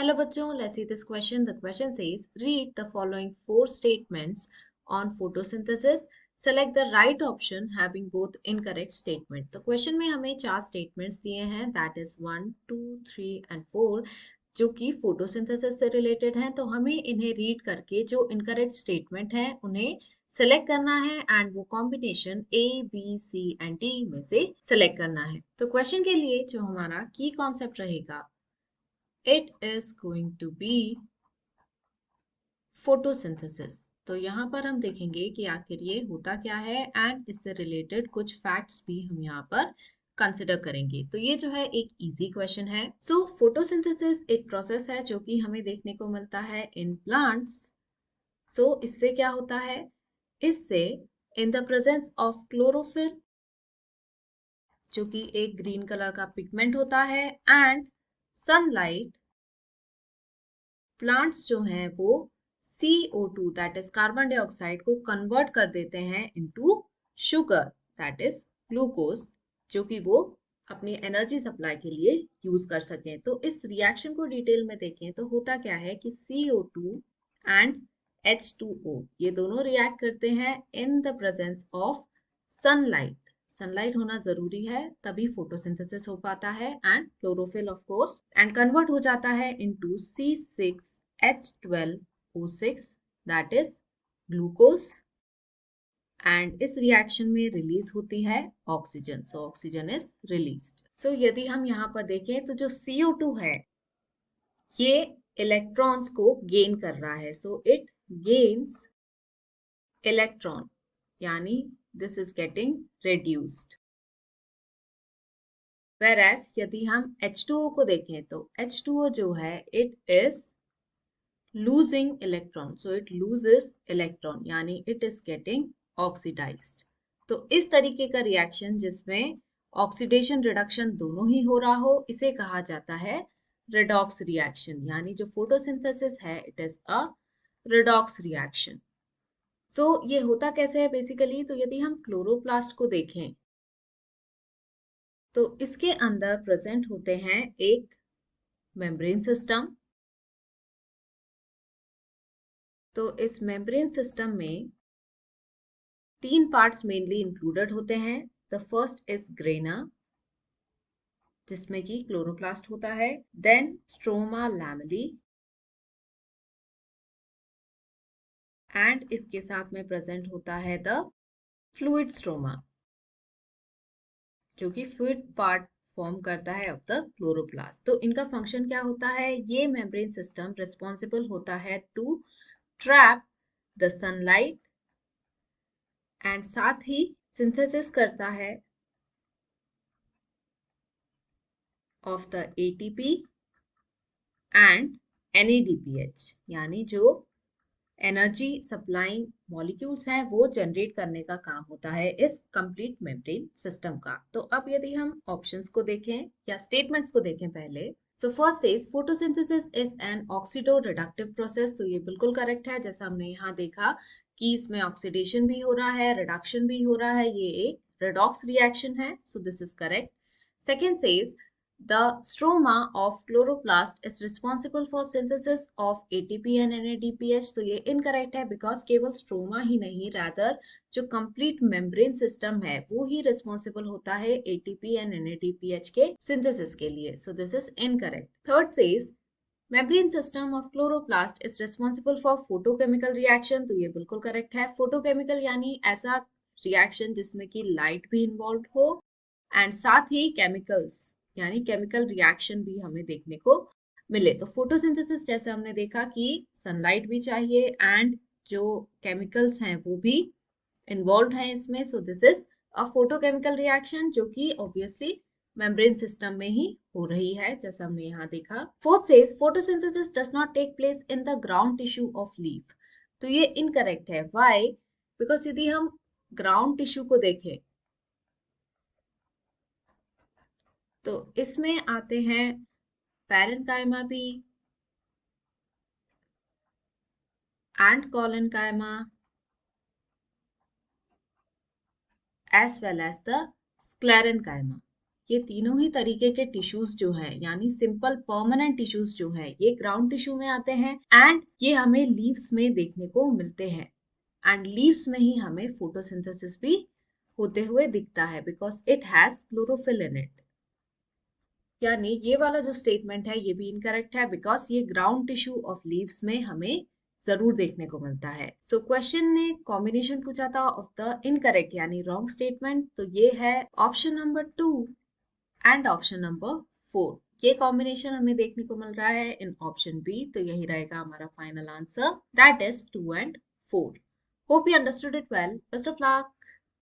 Hello bachcho, let's see this question. The question says, read the following four statements on photosynthesis. Select the right option having both incorrect statement. तो question में हमें चार statements दिए हैं, that is 1, 2, 3 and 4, जो कि photosynthesis से related हैं. तो हमें इन्हें रीड करके जो इनकरेक्ट स्टेटमेंट है उन्हें सेलेक्ट करना है एंड वो combination A B C and D में से सेलेक्ट करना है. तो क्वेश्चन के लिए जो हमारा की कॉन्सेप्ट रहेगा, it is going to be photosynthesis. तो यहाँ पर हम देखेंगे कि आखिर ये होता क्या है एंड इससे रिलेटेड कुछ फैक्ट्स भी हम यहाँ पर कंसिडर करेंगे. तो ये जो है एक इजी क्वेश्चन है. सो फोटोसिंथेसिस एक प्रोसेस है जो कि हमें देखने को मिलता है इन प्लांट्स. सो इससे क्या होता है, इससे इन द प्रेजेंस ऑफ क्लोरोफिल, जो कि एक ग्रीन कलर का पिगमेंट होता है, एंड सनलाइट, प्लांट्स जो हैं वो CO2 that is carbon dioxide को कन्वर्ट कर देते हैं into sugar that is glucose, जो कि वो अपनी एनर्जी सप्लाई के लिए यूज कर सकें. तो इस रिएक्शन को डिटेल में देखें तो होता क्या है कि CO2 एंड H2O ये दोनों रिएक्ट करते हैं in the presence of sunlight. Sunlight होना जरूरी है तभी फोटोसिंथेसिस हो पाता है, and chlorophyll of course, and convert हो जाता है into C6H12O6 that is glucose, and इस रिएक्शन में रिलीज होती है oxygen. So oxygen is released. So यदि हम यहाँ पर देखें तो जो CO2 है ये इलेक्ट्रॉन्स को गेन कर रहा है. सो इट गेन्स इलेक्ट्रॉन, यानी this is getting reduced. Whereas यदि हम H2O को देखें तो H2O जो है it is losing electron, so it loses electron, यानी it is getting oxidized. तो इस तरीके का रिएक्शन जिसमें ऑक्सीडेशन रिडक्शन दोनों ही हो रहा हो, इसे कहा जाता है रेडॉक्स रिएक्शन. यानी जो फोटोसिंथेसिस है it is a redox reaction. So ये होता कैसे है बेसिकली, तो यदि हम क्लोरोप्लास्ट को देखें तो इसके अंदर प्रेजेंट होते हैं एक मेम्ब्रेन सिस्टम. तो इस मेम्ब्रेन सिस्टम में तीन पार्ट्स मेनली इंक्लूडेड होते हैं. द फर्स्ट इज ग्रेना, जिसमें कि क्लोरोप्लास्ट होता है, देन स्ट्रोमा लैमेली, एंड इसके साथ में प्रेजेंट होता है द फ्लूइड स्ट्रोमा, जो कि फ्लूइड पार्ट फॉर्म करता है ऑफ द क्लोरोप्लास्ट. तो इनका फंक्शन क्या होता है, ये मेम्ब्रेन सिस्टम रिस्पॉन्सिबल होता है to trap the sunlight and साथ ही सिंथेसिस करता है of the ATP and NADPH, यानी जो एनर्जी सप्लाइंग मॉलिक्यूल्स हैं वो जनरेट करने का काम होता है इस कंप्लीट मेम्ब्रेन सिस्टम का. तो अब यदि हम ऑप्शंस को देखें या स्टेटमेंट्स को देखें पहले, तो first says photosynthesis is an oxido reductive process. तो ये बिल्कुल करेक्ट है. जैसा हमने यहाँ देखा कि इसमें ऑक्सीडेशन भी हो रहा है, रिडक्शन भी हो रहा है, ये एक रेडॉक्स रिएक्शन है. So this is correct. Second says the stroma of chloroplast is responsible for synthesis of ATP and NADPH. तो ये इनकरेक्ट है बिकॉज केवल स्ट्रोमा ही नहीं, rather जो कंप्लीट मेम्ब्रेन सिस्टम है वो ही रिस्पॉन्सिबल होता है ATP and NADPH के सिंथेसिस के लिए. So this is incorrect. Third says membrane system of chloroplast is responsible for photochemical reaction. तो ये बिल्कुल करेक्ट है. फोटोकेमिकल यानी ऐसा रिएक्शन जिसमें कि लाइट भी इन्वॉल्व हो एंड साथ ही केमिकल्स यानी केमिकल रिएक्शन भी हमें देखने को मिले. तो फोटोसिंथेसिस जैसे हमने देखा कि सनलाइट भी चाहिए एंड जो केमिकल्स हैं वो भी इन्वॉल्व हैं इसमें. So this is a photochemical reaction जो कि ऑब्वियसली मेम्ब्रेन सिस्टम में ही हो रही है, जैसा हमने यहाँ देखा. Fourth says photosynthesis does not take place in the ground tissue of leaf. तो ये इनकरेक्ट है. व्हाई? बिकॉज यदि हम ग्राउंड टिश्यू को देखें तो इसमें आते हैं पैरेन्काइमा भी and collenchyma as well as the sclerenchyma. ये तीनों ही तरीके के टिश्यूज जो है यानी सिंपल परमानेंट टिश्यूज जो है ये ग्राउंड टिश्यू में आते हैं एंड ये हमें लीव्स में देखने को मिलते हैं एंड लीव्स में ही हमें फोटोसिंथेसिस भी होते हुए दिखता है because it has chlorophyll in it. यानी ये वाला जो स्टेटमेंट है ये भी इनकरेक्ट है बिकॉज ये ग्राउंड टिश्यू ऑफ लीव्स में हमें जरूर देखने को मिलता है। सो क्वेश्चन ने कॉम्बिनेशन पूछा था ऑफ द इनकरेक्ट यानी रॉन्ग स्टेटमेंट, तो ये है option number 2 and option number 4। ये कॉम्बिनेशन हमें देखने को मिल रहा है इन ऑप्शन बी, तो यही रहेगा हमारा final answer, that is 2 and 4। Hope you understood it well, best of luck.